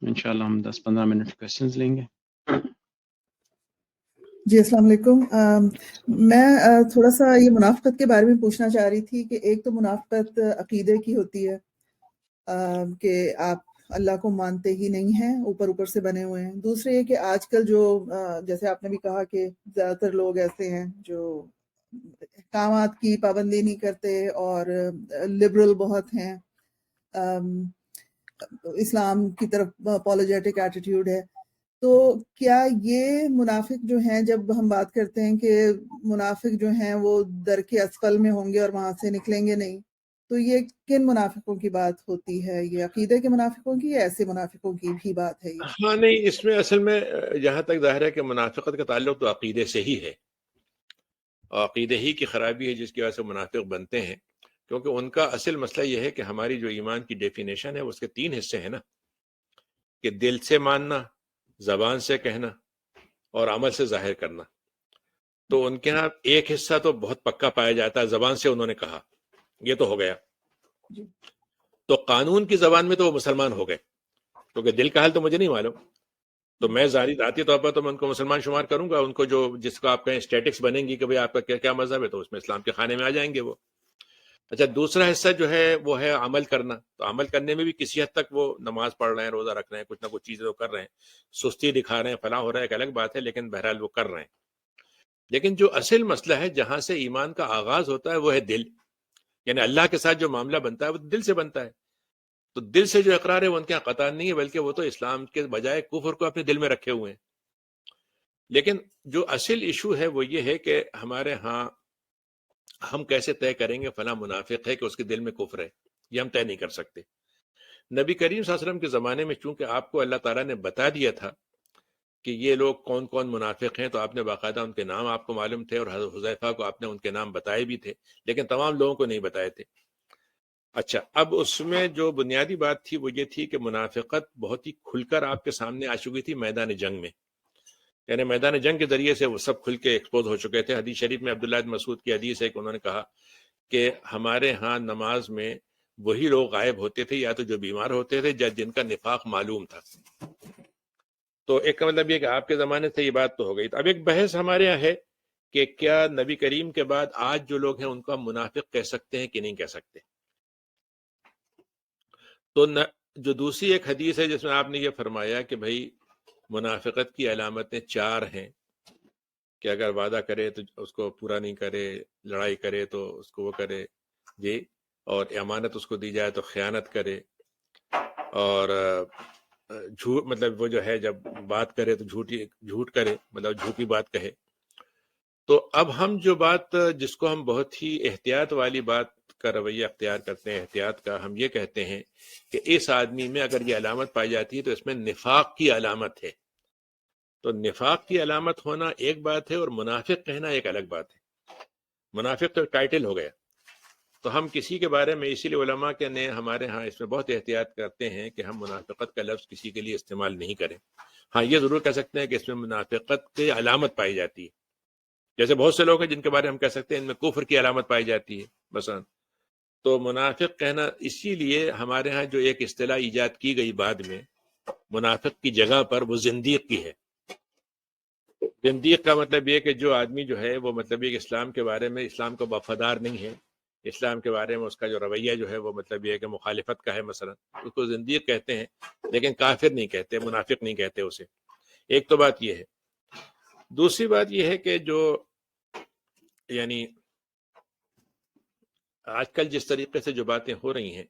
انشاءاللہ ہم 10-15 minute questions لیں گے. جی السلام علیکم. میں تھوڑا سا یہ منافقت کے بارے میں پوچھنا چاہ رہی تھی کہ ایک تو منافقت عقیدے کی ہوتی ہے کہ آپ اللہ کو مانتے ہی نہیں ہیں، اوپر سے بنے ہوئے ہیں. دوسرے یہ کہ آج کل جو جیسے آپ نے بھی کہا کہ زیادہ تر لوگ ایسے ہیں جو احکامات کی پابندی نہیں کرتے اور لبرل بہت ہیں، اسلام کی طرف اپولوجیٹک ایٹیٹیوڈ ہے. تو کیا یہ منافق جو ہیں، جب ہم بات کرتے ہیں کہ منافق جو ہیں وہ در کے اسفل میں ہوں گے اور وہاں سے نکلیں گے نہیں، تو یہ کن منافقوں کی بات ہوتی ہے؟ یہ عقیدے کے منافقوں کی یا ایسے منافقوں کی بھی بات ہے؟ ہاں نہیں، اس میں اصل میں جہاں تک ظاہر ہے کہ منافقت کا تعلق تو عقیدے سے ہی ہے، اور عقیدے ہی کی خرابی ہے جس کی وجہ سے منافق بنتے ہیں. کیونکہ ان کا اصل مسئلہ یہ ہے کہ ہماری جو ایمان کی ڈیفینیشن ہے اس کے 3 حصے ہیں نا، کہ دل سے ماننا، زبان سے کہنا اور عمل سے ظاہر کرنا. تو ان کے ہاں ایک حصہ تو بہت پکا پایا جاتا ہے، زبان سے انہوں نے کہا، یہ تو ہو گیا. تو قانون کی زبان میں تو وہ مسلمان ہو گئے، کیونکہ دل کا حال تو مجھے نہیں معلوم. تو میں ذاتی طور پر تو میں ان کو مسلمان شمار کروں گا. ان کو جو جس کو آپ کہیں اسٹیٹکس بنیں گی کہ بھئی آپ کا کیا کیا مذہب ہے، تو اس میں اسلام کے خانے میں آ جائیں گے وہ. اچھا، دوسرا حصہ جو ہے وہ ہے عمل کرنا. تو عمل کرنے میں بھی کسی حد تک وہ نماز پڑھ رہے ہیں، روزہ رکھ رہے ہیں، کچھ نہ کچھ چیزیں وہ کر رہے ہیں، سستی دکھا رہے ہیں، فلاں ہو رہا ہے، ایک الگ بات ہے، لیکن بہرحال وہ کر رہے ہیں. لیکن جو اصل مسئلہ ہے جہاں سے ایمان کا آغاز ہوتا ہے وہ ہے دل. یعنی اللہ کے ساتھ جو معاملہ بنتا ہے وہ دل سے بنتا ہے. تو دل سے جو اقرار ہے وہ ان کے یہاں قطعا نہیں ہے، بلکہ وہ تو اسلام کے بجائے کفر کو اپنے دل میں رکھے ہوئے ہیں. لیکن جو اصل ایشو ہے وہ یہ ہے کہ ہمارے ہاں ہم کیسے طے کریں گے فلاں منافق ہے کہ اس کے دل میں کفر ہے؟ یہ ہم طے نہیں کر سکتے. نبی کریم صلی اللہ علیہ وسلم کے زمانے میں چونکہ آپ کو اللہ تعالیٰ نے بتا دیا تھا کہ یہ لوگ کون کون منافق ہیں، تو آپ نے باقاعدہ ان کے نام آپ کو معلوم تھے، اور حضرت حذیفہ کو آپ نے ان کے نام بتائے بھی تھے، لیکن تمام لوگوں کو نہیں بتائے تھے. اچھا، اب اس میں جو بنیادی بات تھی وہ یہ تھی کہ منافقت بہت ہی کھل کر آپ کے سامنے آ چکی تھی میدان جنگ میں. یعنی میدان جنگ کے ذریعے سے وہ سب کھل کے ایکسپوز ہو چکے تھے. حدیث شریف میں عبداللہ بن مسعود کی حدیث ہے کہ انہوں نے کہا کہ ہمارے ہاں نماز میں وہی لوگ غائب ہوتے تھے یا تو جو بیمار ہوتے تھے یا جن کا نفاق معلوم تھا. تو ایک کا مطلب یہ کہ آپ کے زمانے سے یہ بات تو ہو گئی. اب ایک بحث ہمارے یہاں ہے کہ کیا نبی کریم کے بعد آج جو لوگ ہیں ان کا منافق کہہ سکتے ہیں کہ نہیں کہہ سکتے. تو جو دوسری ایک حدیث ہے جس میں آپ نے یہ فرمایا کہ بھائی منافقت کی علامتیں 4 ہیں، کہ اگر وعدہ کرے تو اس کو پورا نہیں کرے، لڑائی کرے تو اس کو وہ کرے جی، اور امانت اس کو دی جائے تو خیانت کرے، اور جھوٹ مطلب وہ جو ہے جب بات کرے تو جھوٹ کرے، مطلب جھوٹی بات کہے. تو اب ہم جو بات جس کو ہم بہت ہی احتیاط والی بات کا رویہ اختیار کرتے ہیں، احتیاط کا، ہم یہ کہتے ہیں کہ اس آدمی میں اگر یہ علامت پائی جاتی ہے تو اس میں نفاق کی علامت ہے. تو نفاق کی علامت ہونا ایک بات ہے اور منافق کہنا ایک الگ بات ہے. منافق تو ٹائٹل ہو گیا. تو ہم کسی کے بارے میں، اسی لیے علماء کے نے ہمارے ہاں اس میں بہت احتیاط کرتے ہیں کہ ہم منافقت کا لفظ کسی کے لیے استعمال نہیں کریں. ہاں یہ ضرور کہہ سکتے ہیں کہ اس میں منافقت کی علامت پائی جاتی ہے. جیسے بہت سے لوگ ہیں جن کے بارے میں ہم کہہ سکتے ہیں ان میں کفر کی علامت پائی جاتی ہے مثلا. تو منافق کہنا اسی لیے ہمارے ہاں جو ایک اصطلاح ایجاد کی گئی بعد میں منافق کی جگہ پر، وہ زندیق کی ہے. زندیق کا مطلب یہ کہ جو آدمی جو ہے وہ مطلب یہ کہ اسلام کے بارے میں، اسلام کا وفادار نہیں ہے، اسلام کے بارے میں اس کا جو رویہ جو ہے وہ مطلب یہ ہے کہ مخالفت کا ہے مثلا، اس کو زندیق کہتے ہیں. لیکن کافر نہیں کہتے، منافق نہیں کہتے اسے. ایک تو بات یہ ہے. دوسری بات یہ ہے کہ جو یعنی آج کل جس طریقے سے جو باتیں ہو رہی ہیں،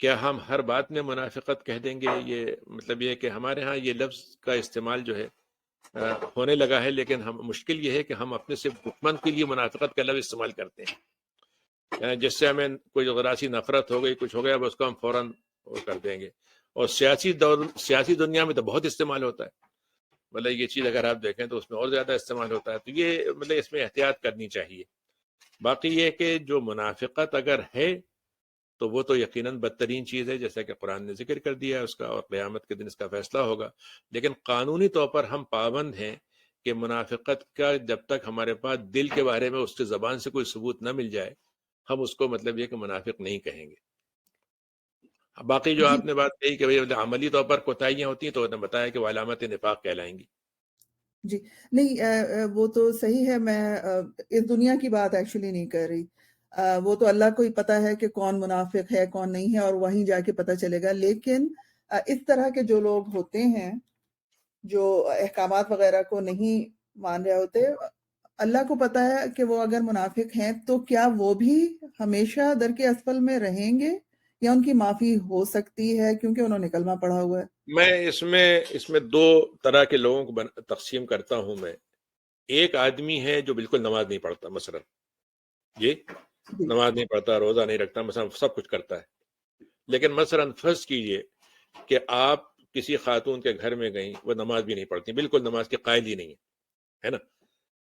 کیا ہم ہر بات میں منافقت کہہ دیں گے؟ یہ مطلب یہ کہ ہمارے ہاں یہ لفظ کا استعمال جو ہے ہونے لگا ہے، لیکن ہم مشکل یہ ہے کہ ہم اپنے سے دشمن کے لیے منافقت کا لفظ استعمال کرتے ہیں، جس سے ہمیں کوئی غراسی نفرت ہو گئی، کچھ ہو گیا، اس کو ہم فوراً وہ کر دیں گے. اور سیاسی دنیا میں تو بہت استعمال ہوتا ہے. مطلب یہ چیز اگر آپ دیکھیں تو اس میں اور زیادہ استعمال ہوتا ہے. تو یہ مطلب اس میں احتیاط کرنی چاہیے. باقی یہ کہ جو منافقت اگر ہے تو وہ تو یقیناً بدترین چیز ہے، جیسا کہ قرآن نے ذکر کر دیا ہے اس کا، اور قیامت کے دن اس کا فیصلہ ہوگا. لیکن قانونی طور پر ہم پابند ہیں کہ منافقت کا جب تک ہمارے پاس دل کے بارے میں اس کی زبان سے کوئی ثبوت نہ مل جائے، ہم اس کو مطلب یہ کہ منافق نہیں کہیں گے. باقی جو جی آپ نے بات کہی کہ بھئی عملی طور پر کوتاہیاں ہوتی ہیں تو انہوں نے بتایا کہ وہ علامت نفاق کہلائیں گی. جی نہیں وہ تو صحیح ہے. میں اس دنیا کی بات ایکچولی نہیں کر رہی. وہ تو اللہ کو ہی پتا ہے کہ کون منافق ہے کون نہیں ہے، اور وہیں جا کے پتہ چلے گا. لیکن اس طرح کے جو لوگ ہوتے ہیں جو احکامات وغیرہ کو نہیں مان رہے ہوتے، اللہ کو پتا ہے کہ وہ اگر منافق ہیں تو کیا وہ بھی ہمیشہ در کے اسفل میں رہیں گے، یا ان کی معافی ہو سکتی ہے کیونکہ انہوں نے کلمہ پڑھا ہوا ہے. میں اس میں دو طرح کے لوگوں کو تقسیم کرتا ہوں. میں ایک آدمی ہے جو بالکل نماز نہیں پڑھتا، مثلا یہ جی نماز نہیں پڑھتا، روزہ نہیں رکھتا، مثلا سب کچھ کرتا ہے، لیکن مثلا فرض کیجئے کہ آپ کسی خاتون کے گھر میں گئیں، وہ نماز بھی نہیں پڑھتی، بالکل نماز کے قائل ہی نہیں ہے نا.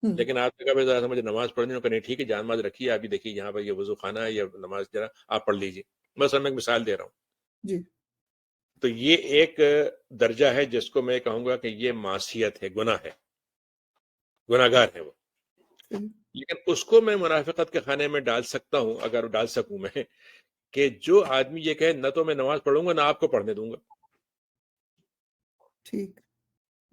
ہم، لیکن آپ نے کہا بھائی ذرا سا مجھے نماز پڑھنی ہے، نہیں ٹھیک ہے جان نماز رکھیے، آپ بھی دیکھیے یہاں پر یہ وضو خانہ ہے، یہ نماز ذرا آپ پڑھ لیجیے. بس میں ایک مثال دے رہا ہوں. جی تو یہ ایک درجہ ہے جس کو میں کہوں گا کہ یہ معصیت ہے، گناہ ہے، گناہ گار ہے وہ. صحیح. لیکن اس کو میں منافقت کے خانے میں ڈال سکتا ہوں، اگر ڈال سکوں میں، کہ جو آدمی یہ کہے نہ تو میں نماز پڑھوں گا نہ آپ کو پڑھنے دوں گا. ٹھیک.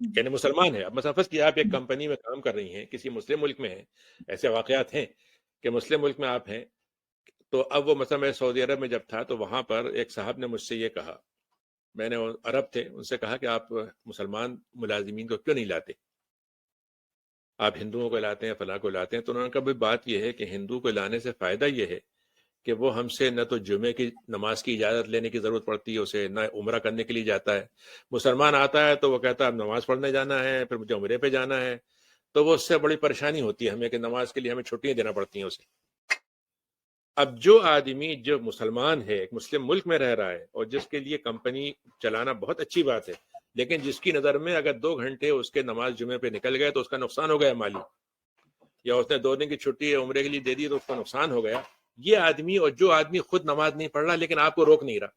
ہم، یعنی مسلمان ہے. اب مثلا فرض کیا آپ ایک ہم، کمپنی میں کام کر رہی ہیں، کسی مسلم ملک میں ہیں، ایسے واقعات ہیں کہ مسلم ملک میں آپ ہیں. تو اب وہ مثلا میں سعودی عرب میں جب تھا تو وہاں پر ایک صاحب نے مجھ سے یہ کہا، میں نے عرب تھے، ان سے کہا کہ آپ مسلمان ملازمین کو کیوں نہیں لاتے، آپ ہندوؤں کو لاتے ہیں، فلاں کو لاتے ہیں. تو انہوں نے کہا بھائی بات یہ ہے کہ ہندو کو لانے سے فائدہ یہ ہے کہ وہ ہم سے نہ تو جمعے کی نماز کی اجازت لینے کی ضرورت پڑتی ہے اسے، نہ عمرہ کرنے کے لیے جاتا ہے. مسلمان آتا ہے تو وہ کہتا ہے اب نماز پڑھنے جانا ہے، پھر مجھے عمرے پہ جانا ہے. تو وہ اس سے بڑی پریشانی ہوتی ہے ہمیں کہ نماز کے لیے ہمیں چھٹیاں دینا پڑتی ہیں اسے. اب جو آدمی جو مسلمان ہے، ایک مسلم ملک میں رہ رہا ہے، اور جس کے لیے کمپنی چلانا بہت اچھی بات ہے، لیکن جس کی نظر میں اگر 2 گھنٹے اس کے نماز جمعے پہ نکل گئے تو اس کا نقصان ہو گیا مالی، یا اس نے 2 دن کی چھٹی عمرے کے لیے دے دی تو اس کا نقصان ہو گیا. یہ آدمی، اور جو آدمی خود نماز نہیں پڑھ رہا لیکن آپ کو روک نہیں رہا.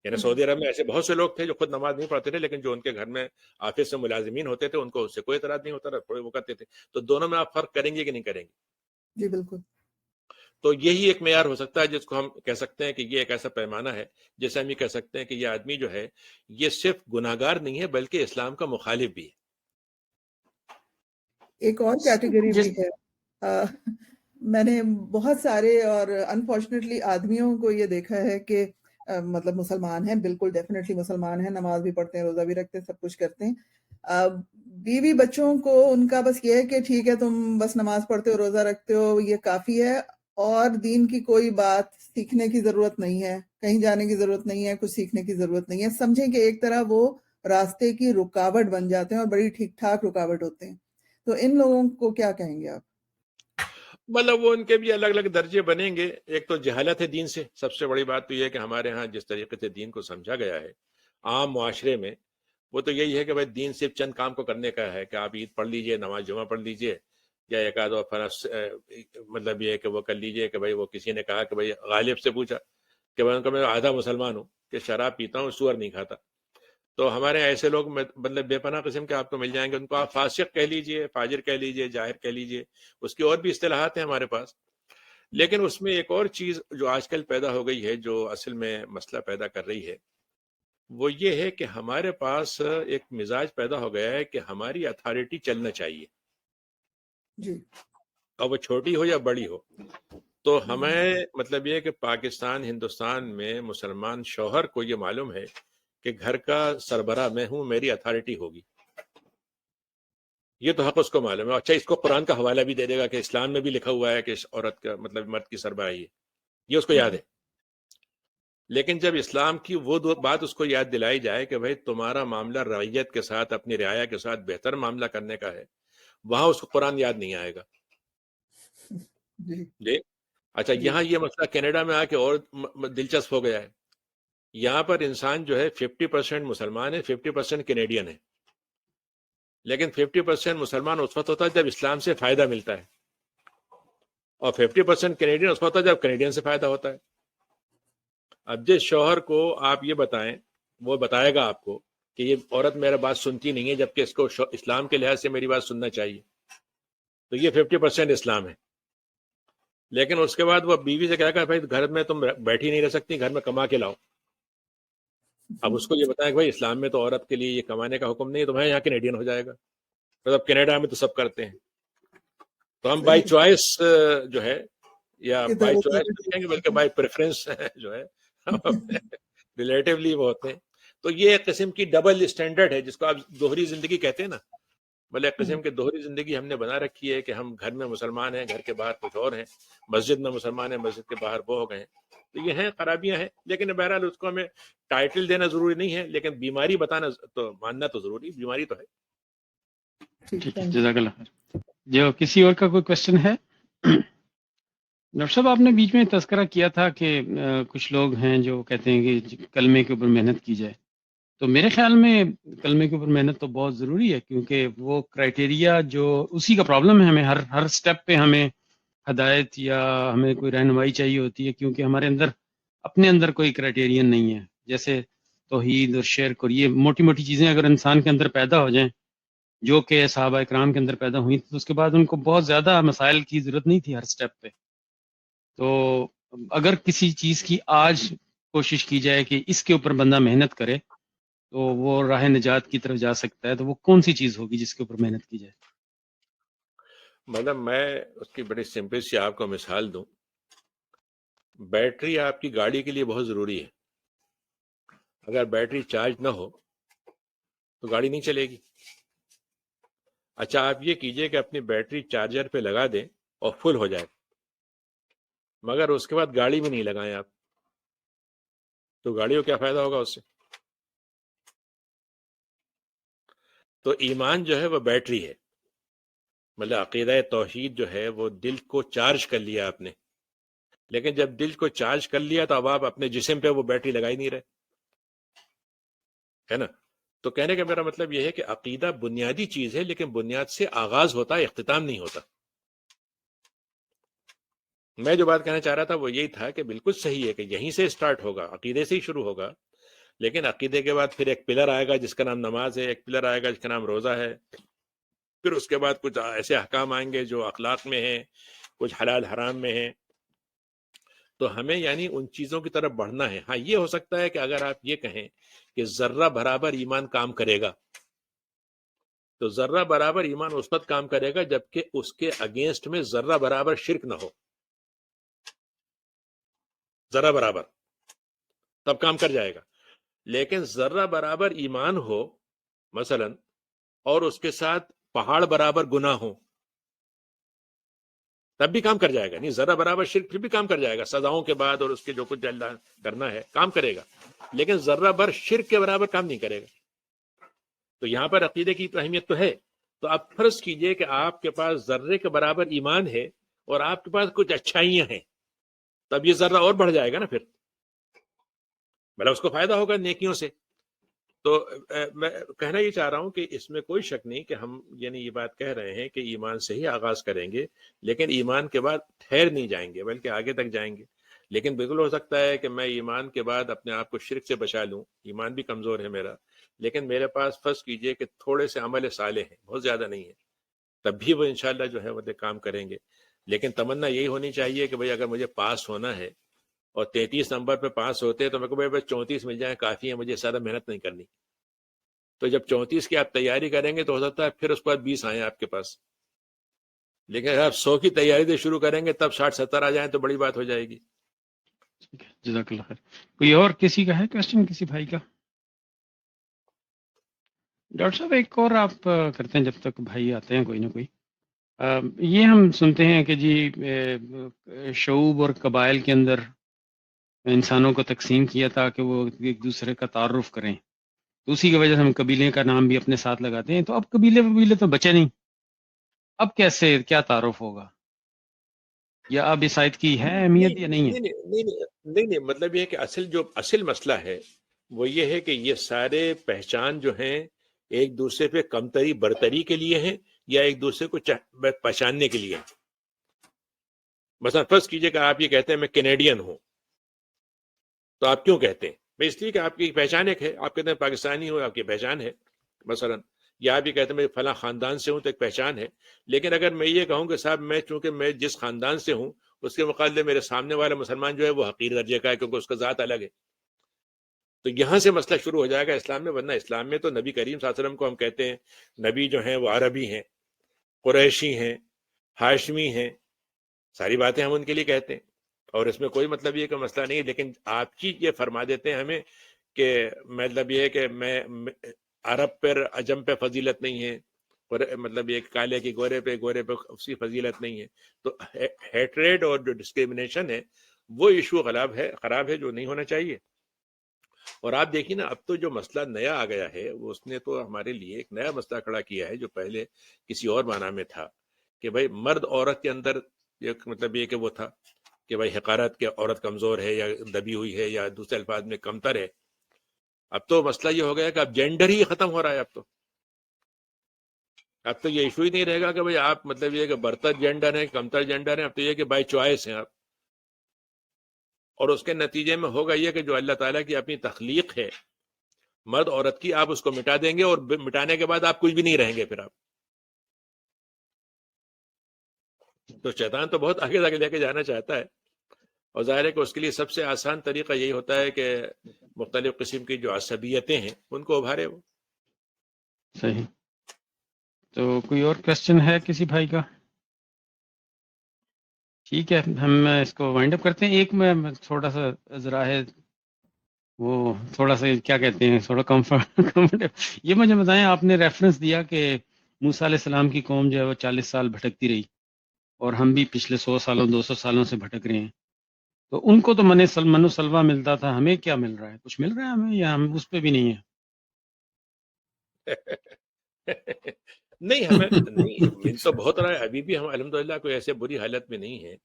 یعنی ہم، سعودی عرب میں ایسے بہت سے لوگ تھے جو خود نماز نہیں پڑھتے تھے، لیکن جو ان کے گھر میں آفس سے ملازمین ہوتے تھے ان کو اس سے کوئی اعتراض نہیں ہوتا تھا، تھوڑے وہ کرتے تھے. تو دونوں میں آپ فرق کریں گے کہ نہیں کریں گے؟ جی بالکل. تو یہی ایک معیار ہو سکتا ہے جس کو ہم کہہ سکتے ہیں کہ یہ ایک ایسا پیمانہ ہے جسے ہم یہ کہہ سکتے ہیں کہ یہ آدمی جو ہے یہ صرف گناہ گار نہیں ہے بلکہ اسلام کا مخالف بھی ہے. ایک اور کیٹیگری بھی جس ہے. آ، میں نے بہت سارے اور انفارچونیٹلی آدمیوں کو یہ دیکھا ہے کہ مطلب مسلمان ہیں، بالکل ڈیفینیٹلی مسلمان ہیں، نماز بھی پڑھتے ہیں، روزہ بھی رکھتے ہیں، سب کچھ کرتے ہیں. بیوی بچوں کو ان کا بس یہ ہے کہ ٹھیک ہے تم بس نماز پڑھتے ہو، روزہ رکھتے ہو، یہ کافی ہے، اور دین کی کوئی بات سیکھنے کی ضرورت نہیں ہے، کہیں جانے کی ضرورت نہیں ہے، کچھ سیکھنے کی ضرورت نہیں ہے. سمجھیں کہ ایک طرح وہ راستے کی رکاوٹ بن جاتے ہیں، اور بڑی ٹھیک ٹھاک رکاوٹ ہوتے ہیں. تو ان لوگوں کو کیا کہیں گے آپ؟ مطلب وہ ان کے بھی الگ الگ درجے بنیں گے. ایک تو جہالت ہے دین سے، سب سے بڑی بات تو یہ ہے کہ ہمارے ہاں جس طریقے سے دین کو سمجھا گیا ہے عام معاشرے میں، وہ تو یہی ہے کہ بھائی دین صرف چند کام کو کرنے کا ہے، کہ آپ عید پڑھ لیجئے، نماز جمعہ پڑھ لیجئے، یا ایک آدھ مطلب یہ ہے کہ وہ کر لیجئے کہ بھائی وہ کسی نے کہا کہ بھائی غالب سے پوچھا کہ میں آدھا مسلمان ہوں کہ شراب پیتا ہوں، سور نہیں کھاتا. تو ہمارے ایسے لوگ مطلب بے پناہ قسم کے آپ کو مل جائیں گے. ان کو آپ فاسق کہہ لیجئے، فاجر کہہ لیجئے، جاہر کہہ لیجئے، اس کی اور بھی اصطلاحات ہیں ہمارے پاس. لیکن اس میں ایک اور چیز جو آج کل پیدا ہو گئی ہے، جو اصل میں مسئلہ پیدا کر رہی ہے، وہ یہ ہے کہ ہمارے پاس ایک مزاج پیدا ہو گیا ہے کہ ہماری اتھارٹی چلنا چاہیے، جی اور وہ چھوٹی ہو یا بڑی ہو. تو ہمیں مطلب یہ کہ پاکستان، ہندوستان میں مسلمان شوہر کو یہ معلوم ہے کہ گھر کا سربراہ میں ہوں، میری اتھارٹی ہوگی. یہ تو حق اس کو معلوم ہے. اچھا اس کو قرآن کا حوالہ بھی دے دے گا کہ اسلام میں بھی لکھا ہوا ہے کہ اس عورت کا مطلب مرد کی سربراہی ہے، یہ اس کو یاد ہے. لیکن جب اسلام کی وہ بات اس کو یاد دلائی جائے کہ بھائی تمہارا معاملہ رعیت کے ساتھ، اپنی رعایا کے ساتھ بہتر معاملہ کرنے کا ہے، وہاں اس کو قرآن یاد نہیں آئے گا. جی جی اچھا، جی یہاں یہ مسئلہ کینیڈا میں آ کے اور دلچسپ ہو گیا ہے. یہاں پر انسان جو ہے 50% مسلمان ہے، 50% کینیڈین ہے. لیکن 50% مسلمان اس وقت ہوتا ہے جب اسلام سے فائدہ ملتا ہے، اور 50% کینیڈین اس وقت ہوتا ہے جب کینیڈین سے فائدہ ہوتا ہے. اب جس شوہر کو آپ یہ بتائیں، وہ بتائے گا آپ کو کہ یہ عورت میرا بات سنتی نہیں ہے جبکہ اس کو اسلام کے لحاظ سے میری بات سننا چاہیے، تو یہ 50% اسلام ہے. لیکن اس کے بعد وہ بیوی سے کہا کہ بھائی گھر میں تم بیٹھی نہیں رہ سکتی، گھر میں کما کے لاؤ. اب اس کو یہ بتائیں کہ بھائی اسلام میں تو عورت کے لیے یہ کمانے کا حکم نہیں ہے، تو میں یہاں کینیڈین ہو جائے گا، مطلب کینیڈا میں تو سب کرتے ہیں، تو ہم بائی صحیح چوائس جو ہے، یا کی بائی طرف چوائس زیادہ کہیں گے بلکہ بائی پریفرنس جو ہے ریلیٹیولی وہ ہوتے ہیں. تو یہ ایک قسم کی ڈبل اسٹینڈرڈ ہے جس کو آپ دوہری زندگی کہتے ہیں نا، بلکہ ایک قسم کی دوہری زندگی ہم نے بنا رکھی ہے کہ ہم گھر میں مسلمان ہیں، گھر کے باہر کچھ اور ہیں، مسجد میں مسلمان ہیں، مسجد کے باہر وہ ہو گئے ہیں. تو یہ ہیں خرابیاں ہیں، لیکن بہرحال اس کو ہمیں ٹائٹل دینا ضروری نہیں ہے، لیکن بیماری بتانا تو ماننا تو ضروری، بیماری تو ہے. ٹھیک ٹھیک ہے، تھینک جزاک اللہ خیر. جو کسی اور کا کوئی کوشچن ہے؟ ڈاکٹر صاحب آپ نے بیچ میں تذکرہ کیا تھا کہ کچھ لوگ ہیں جو کہتے ہیں کہ کلمے کے اوپر محنت کی جائے، تو میرے خیال میں کلمے کے اوپر محنت تو بہت ضروری ہے، کیونکہ وہ کرائٹیریا جو اسی کا پرابلم ہے، ہمیں ہر سٹیپ پہ ہمیں ہدایت یا ہمیں کوئی رہنمائی چاہیے ہوتی ہے، کیونکہ ہمارے اندر اپنے اندر کوئی کرائٹیرین نہیں ہے. جیسے توحید اور شرک اور یہ موٹی موٹی چیزیں اگر انسان کے اندر پیدا ہو جائیں جو کہ صحابہ اکرام کے اندر پیدا ہوئی، تو اس کے بعد ان کو بہت زیادہ مسائل کی ضرورت نہیں تھی ہر سٹیپ پہ. تو اگر کسی چیز کی آج کوشش کی جائے کہ اس کے اوپر بندہ محنت کرے تو وہ راہ نجات کی طرف جا سکتا ہے، تو وہ کون سی چیز ہوگی جس کے اوپر محنت کی جائے؟ مطلب میں اس کی بڑی سمپل سی آپ کو مثال دوں. بیٹری آپ کی گاڑی کے لیے بہت ضروری ہے. اگر بیٹری چارج نہ ہو تو گاڑی نہیں چلے گی. اچھا آپ یہ کیجئے کہ اپنی بیٹری چارجر پہ لگا دیں اور فل ہو جائے، مگر اس کے بعد گاڑی میں نہیں لگائیں آپ، تو گاڑی کو کیا فائدہ ہوگا اس سے؟ تو ایمان جو ہے وہ بیٹری ہے، مطلب عقیدہ توحید جو ہے وہ دل کو چارج کر لیا آپ نے، لیکن جب دل کو چارج کر لیا تو اب آپ اپنے جسم پہ وہ بیٹری لگا ہی نہیں رہے، ہے نا. تو کہنے کا میرا مطلب یہ ہے کہ عقیدہ بنیادی چیز ہے، لیکن بنیاد سے آغاز ہوتا ہے، اختتام نہیں ہوتا. میں جو بات کہنا چاہ رہا تھا وہ یہی تھا کہ بالکل صحیح ہے کہ یہیں سے اسٹارٹ ہوگا، عقیدے سے ہی شروع ہوگا، لیکن عقیدے کے بعد پھر ایک پلر آئے گا جس کا نام نماز ہے، ایک پلر آئے گا جس کا نام روزہ ہے، پھر اس کے بعد کچھ ایسے احکام آئیں گے جو اخلاق میں ہیں، کچھ حلال حرام میں ہیں. تو ہمیں یعنی ان چیزوں کی طرف بڑھنا ہے. ہاں یہ ہو سکتا ہے کہ اگر آپ یہ کہیں کہ ذرہ برابر ایمان کام کرے گا، تو ذرہ برابر ایمان اس وقت کام کرے گا جبکہ اس کے اگینسٹ میں ذرہ برابر شرک نہ ہو، ذرہ برابر، تب کام کر جائے گا. لیکن ذرہ برابر ایمان ہو مثلا اور اس کے ساتھ پہاڑ برابر گناہ ہو، تب بھی کام کر جائے گا. نہیں، ذرہ برابر شرک پھر بھی کام کر جائے گا، سزاؤں کے بعد اور اس کے جو کچھ اللہ کرنا ہے کام کرے گا، لیکن ذرہ بر شرک کے برابر کام نہیں کرے گا. تو یہاں پر عقیدے کی اہمیت تو ہے. تو آپ فرض کیجئے کہ آپ کے پاس ذرے کے برابر ایمان ہے اور آپ کے پاس کچھ اچھائیاں ہیں، تب یہ ذرہ اور بڑھ جائے گا نا، پھر مطلب اس کو فائدہ ہوگا نیکیوں سے. تو میں کہنا یہ چاہ رہا ہوں کہ اس میں کوئی شک نہیں کہ ہم یعنی یہ بات کہہ رہے ہیں کہ ایمان سے ہی آغاز کریں گے، لیکن ایمان کے بعد ٹھہر نہیں جائیں گے بلکہ آگے تک جائیں گے. لیکن بالکل ہو سکتا ہے کہ میں ایمان کے بعد اپنے آپ کو شرک سے بچا لوں، ایمان بھی کمزور ہے میرا، لیکن میرے پاس فرض کیجئے کہ تھوڑے سے عمل صالح ہیں، بہت زیادہ نہیں ہے، تب بھی وہ انشاءاللہ جو ہے وہ کام کریں گے. لیکن تمنا یہی ہونی چاہیے کہ بھئی اگر مجھے پاس ہونا ہے اور 33 نمبر پہ پاس ہوتے تو میں کو بھائی 34 مل جائیں کافی ہے، مجھے زیادہ محنت نہیں کرنی. تو جب 34 کی آپ تیاری کریں گے تو ہو سکتا ہے پھر اس کے بعد 20 آئیں آپ کے پاس، لیکن اگر آپ 100 کی تیاری سے شروع کریں گے تب 60-70 آ جائیں تو بڑی بات ہو جائے گی. ٹھیک ہے، جزاک اللہ خیر. کوئی اور کسی کا ہے کوشچن کسی بھائی کا؟ ڈاکٹر صاحب ایک اور آپ کرتے ہیں جب تک بھائی آتے ہیں کوئی نہ کوئی، یہ ہم سنتے ہیں کہ جی شعوب اور قبائل کے اندر انسانوں کو تقسیم کیا تاکہ وہ ایک دوسرے کا تعارف کریں، تو اسی کی وجہ سے ہم قبیلے کا نام بھی اپنے ساتھ لگاتے ہیں. تو اب قبیلے تو بچے نہیں، اب کیسے کیا تعارف ہوگا؟ یا اب اس آیت کی ہے اہمیت یا نہیں ہے؟ نہیں، مطلب یہ ہے کہ اصل مسئلہ ہے وہ یہ ہے کہ یہ سارے پہچان جو ہیں ایک دوسرے پہ کمتری برتری کے لیے ہیں یا ایک دوسرے کو پہچاننے کے لیے ہیں. مثلا فرض کیجئے کہ آپ یہ کہتے ہیں میں کینیڈین ہوں، تو آپ کیوں کہتے ہیں؟ میں اس لیے کہ آپ کی پہچان ایک ہے، آپ کہتے ہیں پاکستانی ہوں، آپ کی پہچان ہے مثلا، یا آپ یہ کہتے ہیں میں فلاں خاندان سے ہوں تو ایک پہچان ہے. لیکن اگر میں یہ کہوں کہ صاحب میں چونکہ میں جس خاندان سے ہوں اس کے مقابلے میرے سامنے والا مسلمان جو ہے وہ حقیر درجے کا ہے کیونکہ اس کا ذات الگ ہے، تو یہاں سے مسئلہ شروع ہو جائے گا اسلام میں. ورنہ اسلام میں تو نبی کریم صلی اللہ علیہ وسلم کو ہم کہتے ہیں نبی جو ہیں وہ عربی ہیں، قریشی ہیں، ہاشمی ہیں، ساری باتیں ہم ان کے لیے کہتے ہیں، اور اس میں کوئی مطلب یہ کہ مسئلہ نہیں ہے. لیکن آپ کی یہ فرما دیتے ہیں ہمیں کہ مطلب یہ ہے کہ میں عرب پر عجم پہ فضیلت نہیں ہے، مطلب یہ کالے کی گورے پہ اس کی فضیلت نہیں ہے. تو ہیٹریڈ اور جو ڈسکریمنیشن ہے وہ ایشو خراب ہے جو نہیں ہونا چاہیے. اور آپ دیکھیے نا اب تو جو مسئلہ نیا آ گیا ہے وہ اس نے تو ہمارے لیے ایک نیا مسئلہ کھڑا کیا ہے جو پہلے کسی اور معنی میں تھا کہ بھائی مرد عورت کے اندر مطلب یہ کہ وہ تھا کہ بھائی حقارت کہ عورت کمزور ہے یا دبی ہوئی ہے یا دوسرے الفاظ میں کمتر ہے. اب تو مسئلہ یہ ہو گیا کہ اب جینڈر ہی ختم ہو رہا ہے. اب تو یہ ایشو ہی نہیں رہے گا کہ بھائی آپ مطلب یہ کہ برتر جینڈر ہیں کمتر جینڈر ہیں. اب تو یہ کہ بائی چوائس ہیں آپ. اور اس کے نتیجے میں ہوگا یہ کہ جو اللہ تعالیٰ کی اپنی تخلیق ہے مرد عورت کی، آپ اس کو مٹا دیں گے اور مٹانے کے بعد آپ کچھ بھی نہیں رہیں گے پھر آپ. تو شیطان تو بہت آگے لے کے جانا چاہتا ہے، اور ظاہر ہے کہ اس کے لیے سب سے آسان طریقہ یہی ہوتا ہے کہ مختلف قسم کی جو عصبیتیں ہیں ان کو ابھارے وہ. صحیح. تو کوئی اور کویسچن ہے کسی بھائی کا؟ ٹھیک ہے، ہم اس کو وائنڈ اپ کرتے ہیں. ایک میں تھوڑا سا ذرا ہے وہ تھوڑا سا کیا کہتے ہیں تھوڑا کمفرٹ یہ مجھے بتائیں، آپ نے ریفرنس دیا کہ موسیٰ علیہ السلام کی قوم جو ہے وہ 40 سال بھٹکتی رہی اور ہم بھی پچھلے 100 سالوں 200 سالوں سے بھٹک رہے ہیں. تو ان کو تو من و سلوہ ملتا تھا، ہمیں کیا مل رہا ہے؟ کچھ مل رہا ہے ہمیں یا ہم اس پہ بھی نہیں ہیں؟ نہیں، ہمیں نہیں مل تو بہت رہا ہے، ابھی بھی ہم الحمدللہ کوئی ایسے بری حالت میں نہیں ہے.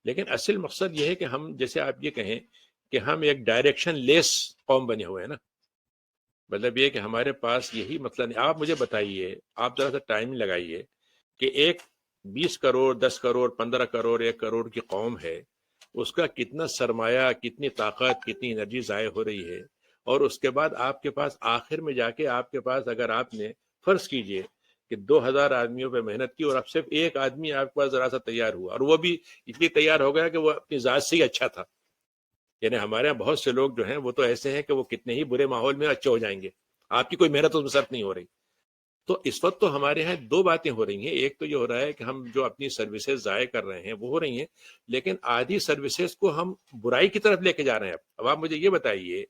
لیکن اصل مقصد یہ ہے کہ ہم جیسے آپ یہ کہیں کہ ہم ایک ڈائریکشن لیس قوم بنے ہوئے ہیں نا. مطلب یہ کہ ہمارے پاس یہی مسئلہ نہیں. آپ مجھے بتائیے، آپ ذرا سا ٹائم لگائیے کہ ایک 20 کروڑ 10 کروڑ 15 کروڑ 1 کروڑ کی قوم ہے، اس کا کتنا سرمایہ، کتنی طاقت، کتنی انرجی ضائع ہو رہی ہے. اور اس کے بعد آپ کے پاس آخر میں جا کے آپ کے پاس اگر آپ نے فرض کیجئے کہ 2000 آدمیوں پہ محنت کی اور اب صرف ایک آدمی آپ کے پاس ذرا سا تیار ہوا، اور وہ بھی اس لیے تیار ہو گیا کہ وہ اپنی ذات سے ہی اچھا تھا. یعنی ہمارے یہاں بہت سے لوگ جو ہیں وہ تو ایسے ہیں کہ وہ کتنے ہی برے ماحول میں اچھے ہو جائیں گے، آپ کی کوئی محنت اس میں صرف نہیں ہو رہی. تو اس وقت تو ہمارے یہاں دو باتیں ہو رہی ہیں. ایک تو یہ ہو رہا ہے کہ ہم جو اپنی سروسز ضائع کر رہے ہیں وہ ہو رہی ہیں، لیکن آدھی سروسز کو ہم برائی کی طرف لے کے جا رہے ہیں. اب آپ مجھے یہ بتائیے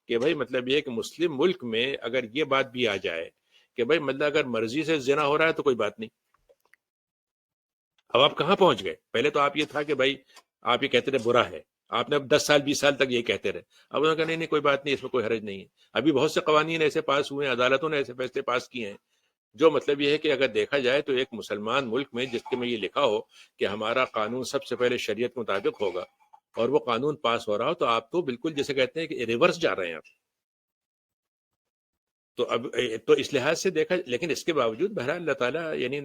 کہ بھائی مطلب یہ کہ مسلم ملک میں اگر یہ بات بھی آ جائے کہ بھائی مطلب اگر مرضی سے زنا ہو رہا ہے تو کوئی بات نہیں، اب آپ کہاں پہنچ گئے؟ پہلے تو آپ یہ تھا کہ بھائی آپ یہ کہتے رہے برا ہے، آپ نے اب 10 سال 20 سال تک یہ کہتے رہے. اب انہوں نے کہا نہیں کوئی بات نہیں، اس میں کوئی حرج نہیں ہے. ابھی بہت سے قوانین ایسے پاس ہوئے ہیں، عدالتوں نے ایسے فیصلے پاس کیے ہیں جو مطلب یہ ہے کہ اگر دیکھا جائے تو ایک مسلمان ملک میں جس کے میں یہ لکھا ہو کہ ہمارا قانون سب سے پہلے شریعت کے مطابق ہوگا اور وہ قانون پاس ہو رہا ہو، تو آپ تو بالکل جیسے کہتے ہیں کہ ریورس جا رہے ہیں آپ. تو اب تو اس لحاظ سے دیکھا، لیکن اس کے باوجود بہرحال اللہ تعالیٰ یعنی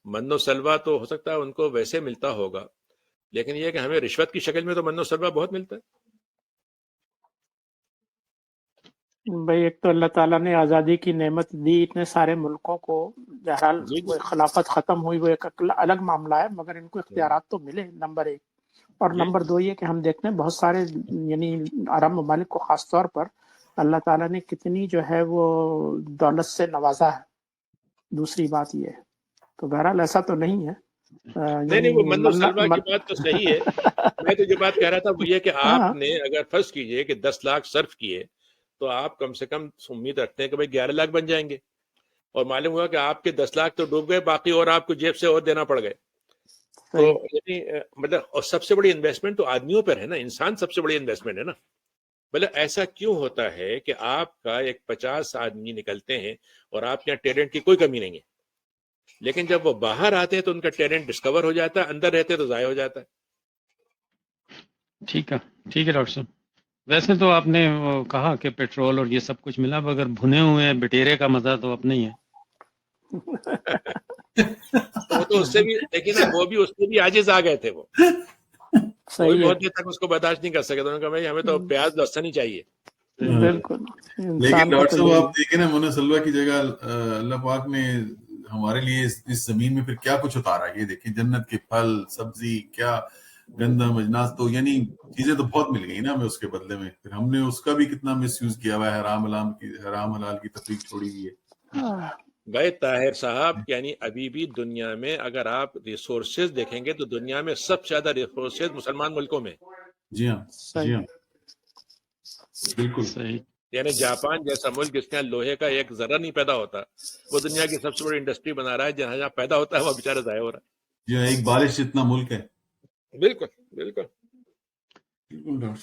من و سلوہ تو ہو سکتا ہے ان کو ویسے ملتا ہوگا، لیکن یہ کہ ہمیں رشوت کی شکل میں تو من و سلوہ بہت ملتا ہے. بھائی ایک تو اللہ تعالیٰ نے آزادی کی نعمت دی اتنے سارے ملکوں کو، بہرحال جی وہ خلافت ختم ہوئی، وہ ایک الگ معاملہ ہے، مگر ان کو اختیارات تو ملے، نمبر ایک. اور نمبر دو یہ کہ ہم دیکھتے ہیں بہت سارے یعنی عرب ممالک کو خاص طور پر اللہ تعالیٰ نے کتنی جو ہے وہ دولت سے نوازا ہے. دوسری بات یہ ہے، تو بہرحال ایسا تو نہیں ہے. نہیں وہ من و سلوہ کی بات تو صحیح ہے. میں تو جو بات کہہ رہا تھا وہ یہ کہ آپ نے اگر فرض کیجئے کہ 10 لاکھ صرف کیے تو آپ کم سے کم امید رکھتے ہیں کہ بھائی 11 لاکھ بن جائیں گے، اور معلوم ہوا کہ آپ کے 10 لاکھ تو ڈوب گئے، باقی اور آپ کو جیب سے اور دینا پڑ گئے. تو یعنی مطلب اور سب سے بڑی انویسٹمنٹ تو آدمیوں پر ہے نا، انسان سب سے بڑی انویسٹمنٹ ہے نا. مطلب ایسا کیوں ہوتا ہے کہ آپ کا ایک 50 آدمی نکلتے ہیں اور آپ کے یہاں ٹیلنٹ کی کوئی کمی نہیں ہے، لیکن جب وہ باہر آتے ہیں تو ان کا ٹیلنٹ ڈسکور ہو جاتا ہے، اندر رہتے تو ضائع ہو جاتا ہے. ٹھیک ہے ڈاکٹر صاحب. ویسے تو آپ نے وہ کہا کہ پیٹرول اور یہ سب کچھ ملا، مگر بھنے ہوئے بٹیرے کا مزہ تو اپنا ہی ہے. وہ تو اس سے بھی لیکن وہ بھی اس سے بھی عاجز آ گئے تھے، وہ بہت دیر تک اس کو برداشت نہیں کر سکے. انہوں نے کہا بھائی ہمیں تو پیاز لہسن ہی چاہیے. بالکل. لیکن ڈاکٹر صاحب آپ دیکھیں نا، من و سلوہ کی جگہ اللہ پاک نے ہمارے لیے اس زمین میں پھر کیا کچھ اتارا. یہ دیکھیں جنت کے پھل سبزی، کیا گندم اجناس، تو یعنی چیزیں تو بہت مل گئی نا ہمیں اس کے بدلے میں، پھر ہم نے اس کا بھی کتنا مس یوز کیا ہوا ہے، حرام حلال کی تفریق چھوڑی ہوئی ہے. بھائی طاہر صاحب، یعنی ابھی بھی دنیا میں اگر آپ ریسورسز دیکھیں گے تو دنیا میں سب سے زیادہ ریسورسز مسلمان ملکوں میں. جی ہاں جی ہاں بالکل صحیح. یعنی جاپان جیسا ملک جس کے لوہے کا ایک ذرہ نہیں پیدا ہوتا، وہ دنیا کی سب سے بڑی انڈسٹری بنا رہا ہے. جہاں پیدا ہوتا ہے وہ بیچارہ ضائع ہو رہا جی ہاں، ایک بارش جتنا ملک ہے. ہے. بالکل بالکل.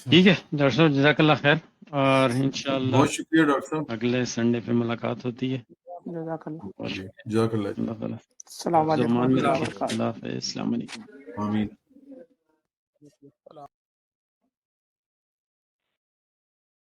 ٹھیک ہے ڈاکٹر صاحب، جزاک اللہ خیر، اور انشاءاللہ بہت شکریہ ڈاکٹر صاحب. اگلے سنڈے پہ ملاقات ہوتی ہے. جزاک اللہ. جی جزاک اللہ. اللہ تعالیٰ السلام علیکم زمان ورحمۃ میں اللہ رکھے. وبرکاتہ. اللہ حافظ. السلام علیکم. آمین.